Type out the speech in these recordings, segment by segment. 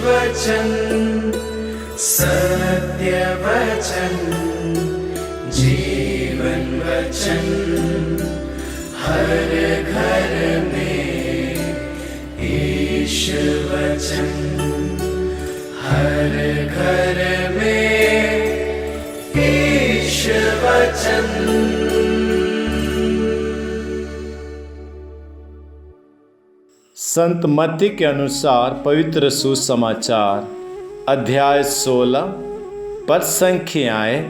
वचन, सत्य वचन, जीवन वचन, हर घर में ईश वचन, हर घर में ईश वचन। संत मत्ती के अनुसार पवित्र सुसमाचार अध्याय 16 पद संख्याएं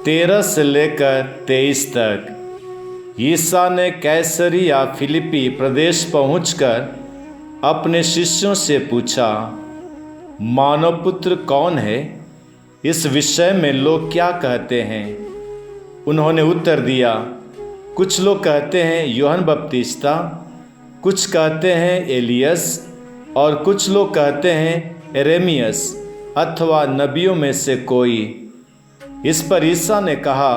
13 से लेकर 23 तक। ईसा ने कैसरिया फिलिपी प्रदेश पहुंचकर अपने शिष्यों से पूछा, मानव पुत्र कौन है? इस विषय में लोग क्या कहते हैं? उन्होंने उत्तर दिया, कुछ लोग कहते हैं यूहन्ना बपतिस्ता, कुछ कहते हैं एलियस और कुछ लोग कहते हैं यिर्मयाह अथवा नबियों में से कोई। इस पर ईसा ने कहा,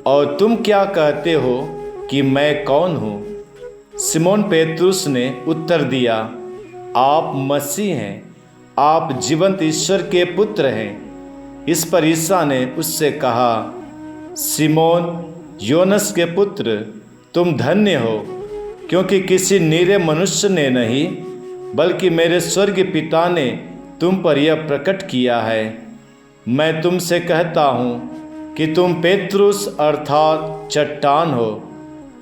और तुम क्या कहते हो कि मैं कौन हूँ? सिमोन पेतरुस ने उत्तर दिया, आप मसीह हैं, आप जीवंत ईश्वर के पुत्र हैं। इस पर ईसा ने उससे कहा, सिमोन योनस के पुत्र, तुम धन्य हो, क्योंकि किसी निरे मनुष्य ने नहीं बल्कि मेरे स्वर्गीय पिता ने तुम पर यह प्रकट किया है। मैं तुमसे कहता हूँ कि तुम पेतरुस अर्थात चट्टान हो,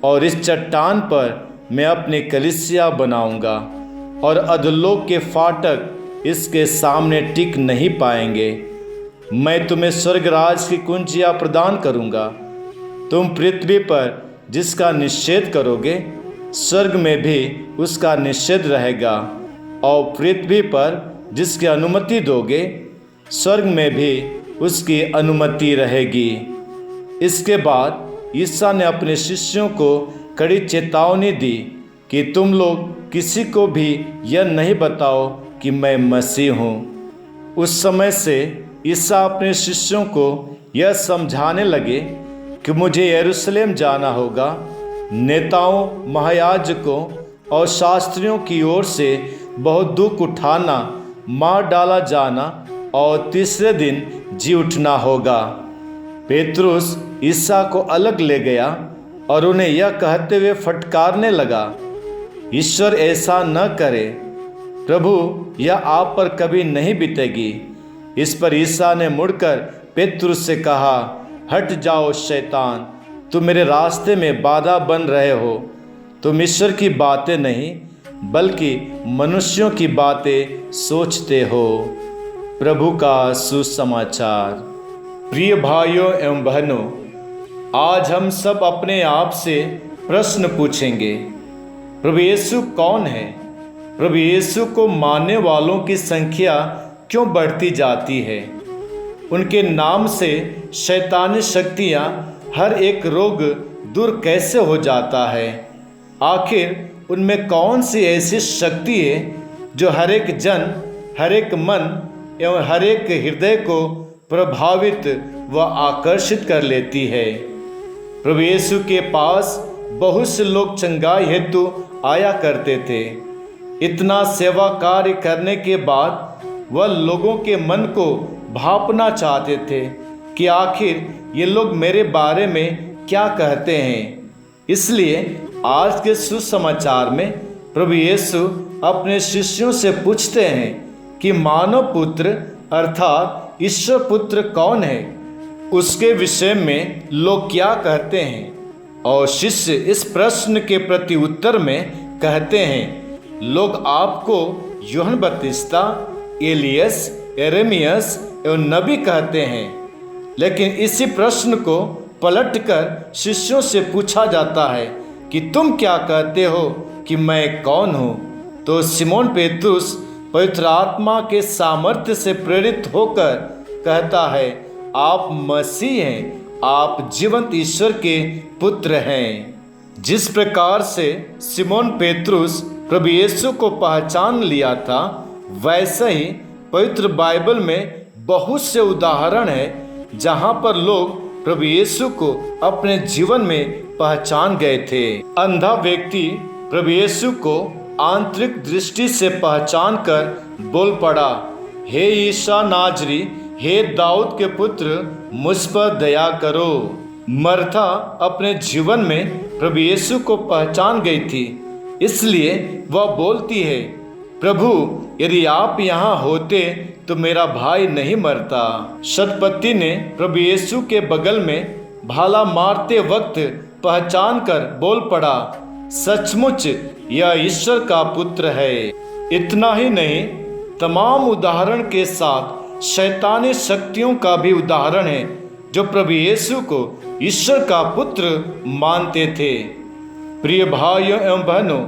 और इस चट्टान पर मैं अपनी कलीसिया बनाऊंगा, और अधोलोक के फाटक इसके सामने टिक नहीं पाएंगे। मैं तुम्हें स्वर्गराज की कुंजियाँ प्रदान करूंगा। तुम पृथ्वी पर जिसका निषेध करोगे, स्वर्ग में भी उसका निषेध रहेगा, और पृथ्वी पर जिसकी अनुमति दोगे, स्वर्ग में भी उसकी अनुमति रहेगी। इसके बाद ईसा ने अपने शिष्यों को कड़ी चेतावनी दी कि तुम लोग किसी को भी यह नहीं बताओ कि मैं मसीह हूँ। उस समय से ईसा अपने शिष्यों को यह समझाने लगे कि मुझे यरूशलेम जाना होगा, नेताओं, महायाजकों और शास्त्रियों की ओर से बहुत दुख उठाना, मार डाला जाना और तीसरे दिन जी उठना होगा। पेतरुस ईसा को अलग ले गया और उन्हें यह कहते हुए फटकारने लगा, ईश्वर ऐसा न करे, प्रभु यह आप पर कभी नहीं बीतेगी। इस पर ईसा ने मुड़कर पेतरुस से कहा, हट जाओ शैतान, तुम मेरे रास्ते में बाधा बन रहे हो। तुम ईश्वर की बातें नहीं बल्कि मनुष्यों की बातें सोचते हो। प्रभु का सुसमाचार। प्रिय भाइयों एवं बहनों, आज हम सब अपने आप से प्रश्न पूछेंगे, प्रभु यीशु कौन है? प्रभु यीशु को मानने वालों की संख्या क्यों बढ़ती जाती है? उनके नाम से शैतानी शक्तियाँ, हर एक रोग दूर कैसे हो जाता है? आखिर उनमें कौन सी ऐसी शक्ति है जो हर एक जन, हर एक मन एवं हर एक हृदय को प्रभावित व आकर्षित कर लेती है? प्रभु यीशु के पास बहुत से लोग चंगाई हेतु आया करते थे। इतना सेवा कार्य करने के बाद वह लोगों के मन को भांपना चाहते थे कि आखिर ये लोग मेरे बारे में क्या कहते हैं। इसलिए आज के सुसमाचार में प्रभु यीशु अपने शिष्यों से पूछते हैं कि मानव पुत्र अर्थात ईश्वर पुत्र कौन है? उसके विषय में लोग क्या कहते हैं? और शिष्य इस प्रश्न के प्रति उत्तर में कहते हैं, लोग आपको यूहन्ना बपतिस्ता, एलियस, यिर्मयाह एवं नबी कहते हैं। लेकिन इसी प्रश्न को पलटकर शिष्यों से पूछा जाता है कि तुम क्या कहते हो कि मैं कौन हूँ? तो सिमोन पेतरुस पवित्र आत्मा के सामर्थ्य से प्रेरित होकर कहता है, आप मसीह हैं, आप जीवंत ईश्वर के पुत्र हैं। जिस प्रकार से सिमोन पेतरुस प्रभु यीशु को पहचान लिया था, वैसे ही पवित्र बाइबल में बहुत से उदाहरण हैं जहाँ पर लोग प्रभु यीशु को अपने जीवन में पहचान गए थे। अंधा व्यक्ति प्रभु यीशु को आंतरिक दृष्टि से पहचान कर बोल पड़ा, हे ईसा नाजरी, हे दाऊद के पुत्र, मुझ पर दया करो। मर्था अपने जीवन में प्रभु यीशु को पहचान गई थी, इसलिए वह बोलती है, प्रभु यदि आप यहाँ होते तो मेरा भाई नहीं मरता। शतपति ने प्रभु यीशु के बगल में भाला मारते वक्त पहचान कर बोल पड़ा, सचमुच यह ईश्वर का पुत्र है। इतना ही नहीं, तमाम उदाहरण के साथ शैतानी शक्तियों का भी उदाहरण है जो प्रभु यीशु को ईश्वर का पुत्र मानते थे। प्रिय भाइयों एवं बहनों,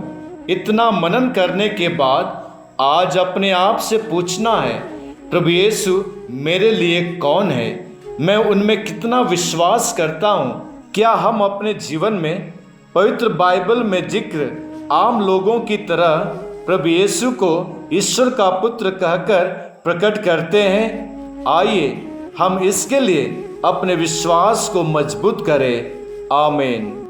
इतना मनन करने के बाद आज अपने आप से पूछना है, प्रभु यीशु मेरे लिए कौन है? मैं उनमें कितना विश्वास करता हूँ? क्या हम अपने जीवन में पवित्र बाइबल में जिक्र आम लोगों की तरह प्रभु यीशु को ईश्वर का पुत्र कहकर प्रकट करते हैं? आइए हम इसके लिए अपने विश्वास को मजबूत करें। आमीन।